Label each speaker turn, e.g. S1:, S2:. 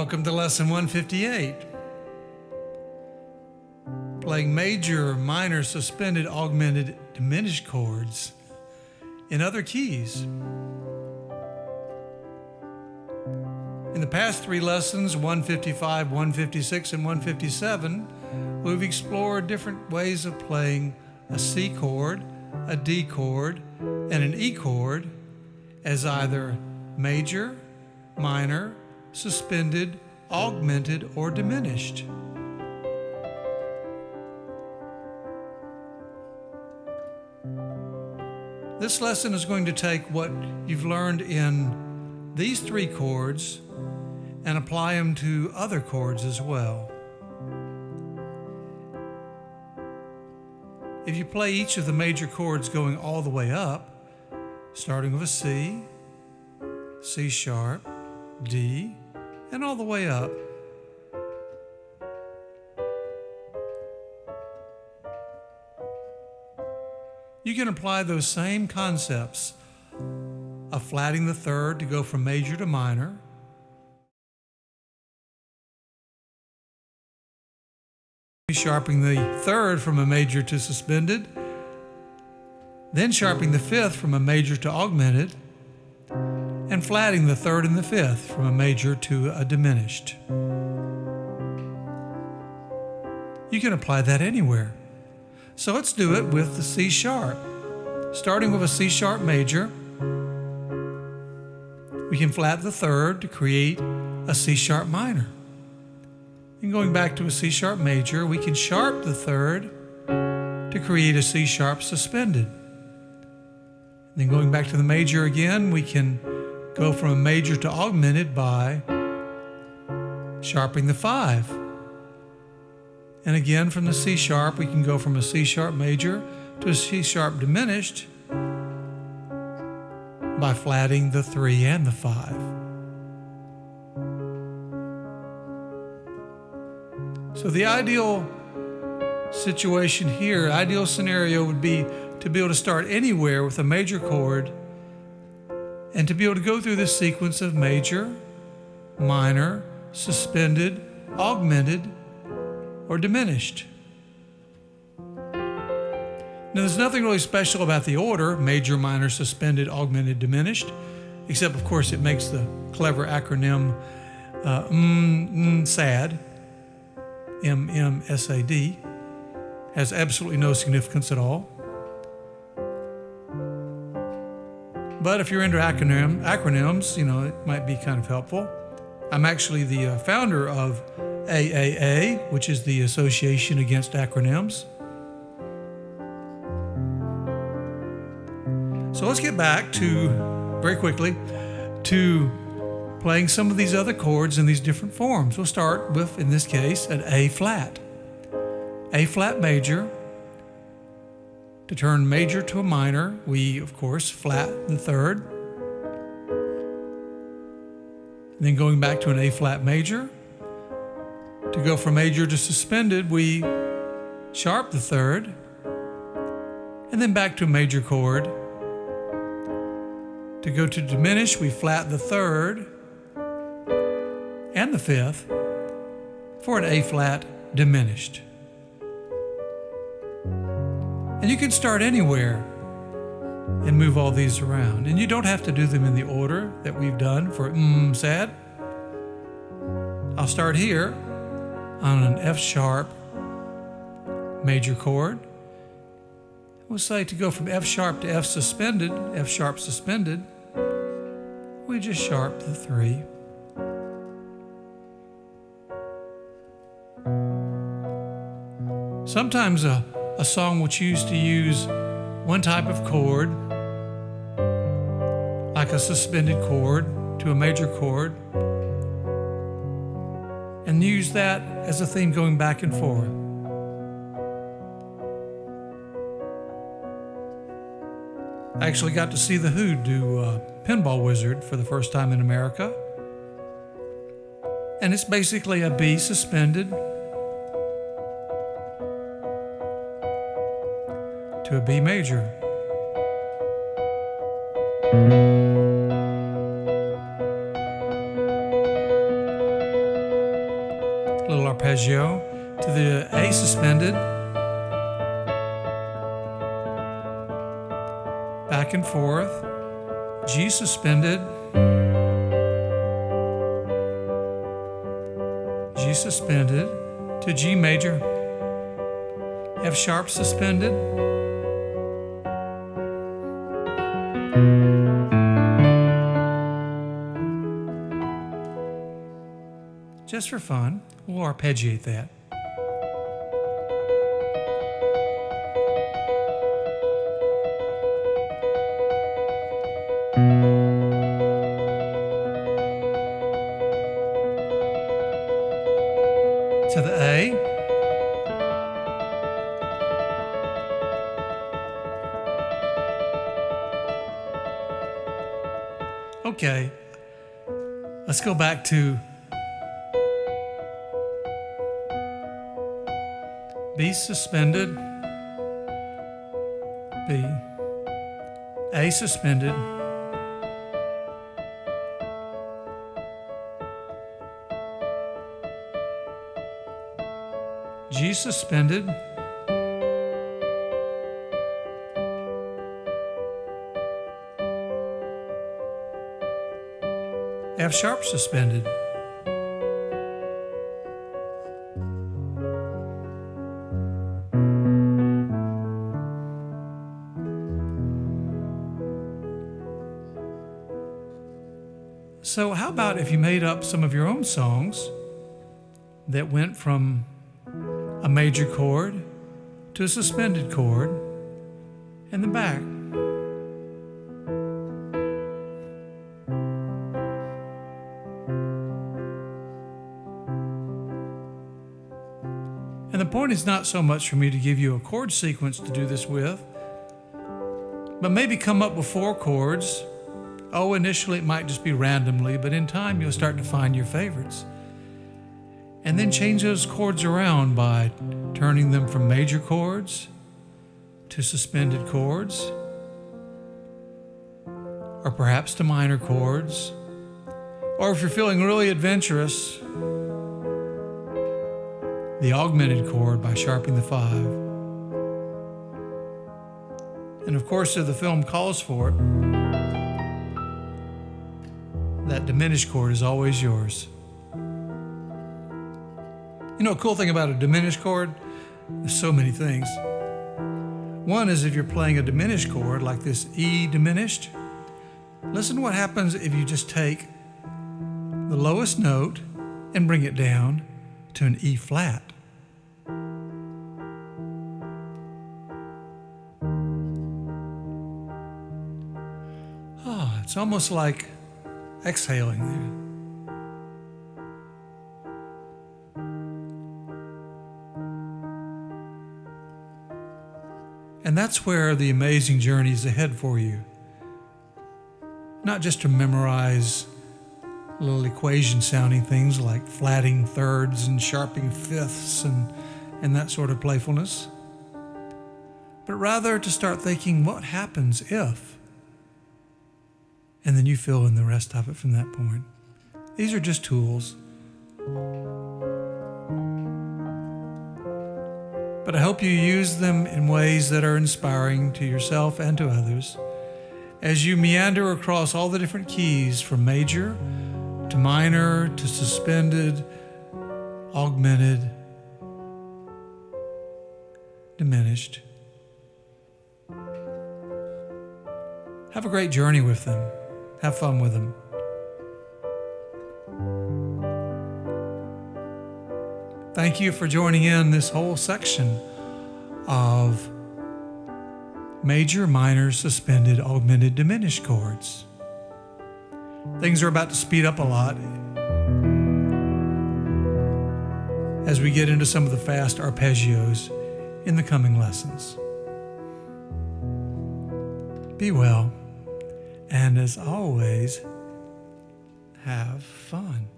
S1: Welcome to lesson 158. Playing major, minor, suspended, augmented, diminished chords in other keys. In the past three lessons, 155, 156, and 157, we've explored different ways of playing a C chord, a D chord, and an E chord as either major, minor, suspended, augmented, or diminished. This lesson is going to take what you've learned in these three chords and apply them to other chords as well. If you play each of the major chords going all the way up, starting with a C, C sharp, D, and all the way up, you can apply those same concepts of flatting the third to go from major to minor, sharpening the third from a major to suspended, then sharpening the fifth from a major to augmented, and flatting the third and the fifth from a major to a diminished. You can apply that anywhere. So let's do it with the C sharp. Starting with a C sharp major, we can flat the third to create a C sharp minor. And going back to a C sharp major, we can sharp the third to create a C sharp suspended. And then going back to the major again, we can go from a major to augmented by sharpening the five. And again, from the C sharp, we can go from a C sharp major to a C sharp diminished by flatting the three and the five. So the ideal situation here, ideal scenario would be to be able to start anywhere with a major chord and to be able to go through this sequence of major, minor, suspended, augmented, or diminished. Now, there's nothing really special about the order, major, minor, suspended, augmented, diminished, except, of course, it makes the clever acronym SAD, M-M-S-A-D, has absolutely no significance at all. But if you're into acronyms, it might be kind of helpful. I'm actually the founder of AAA, which is the Association Against Acronyms. So let's get back very quickly, to playing some of these other chords in these different forms. We'll start with, in this case, an A flat. A flat major. To turn major to a minor, we, of course, flat the third. And then going back to an A flat major. To go from major to suspended, we sharp the third. And then back to a major chord. To go to diminish, we flat the third and the fifth for an A flat diminished. And you can start anywhere and move all these around. And you don't have to do them in the order that we've done for sad. I'll start here on an F sharp major chord. We'll say to go from F sharp to F suspended, F sharp suspended, we just sharp the three. Sometimes a song will choose to use one type of chord, like a suspended chord to a major chord, and use that as a theme going back and forth. I actually got to see The Who do Pinball Wizard for the first time in America. And it's basically a B suspended to a B major. arpeggio to the A suspended, back and forth, G suspended, G suspended to G major, F sharp suspended, just for fun, we'll arpeggiate that. To the A. Okay, let's go back to B suspended, B, A suspended, G suspended, F sharp suspended, so how about if you made up some of your own songs that went from a major chord to a suspended chord and then back? And the point is not so much for me to give you a chord sequence to do this with, but maybe come up with 4 chords. Oh, initially it might just be randomly, but in time you'll start to find your favorites. And then change those chords around by turning them from major chords to suspended chords, or perhaps to minor chords. Or if you're feeling really adventurous, the augmented chord by sharping the 5. And of course, if the film calls for it, that diminished chord is always yours. You know, a cool thing about a diminished chord, there's so many things. One is if you're playing a diminished chord like this E diminished, listen to what happens if you just take the lowest note and bring it down to an E flat. Ah, it's almost like exhaling there. And that's where the amazing journey is ahead for you. Not just to memorize little equation sounding things like flatting thirds and sharping fifths and that sort of playfulness, but rather to start thinking, what happens if? And then you fill in the rest of it from that point. These are just tools. But I hope you use them in ways that are inspiring to yourself and to others as you meander across all the different keys from major to minor to suspended, augmented, diminished. Have a great journey with them. Have fun with them. Thank you for joining in this whole section of major, minor, suspended, augmented, diminished chords. Things are about to speed up a lot as we get into some of the fast arpeggios in the coming lessons. Be well, and as always, have fun.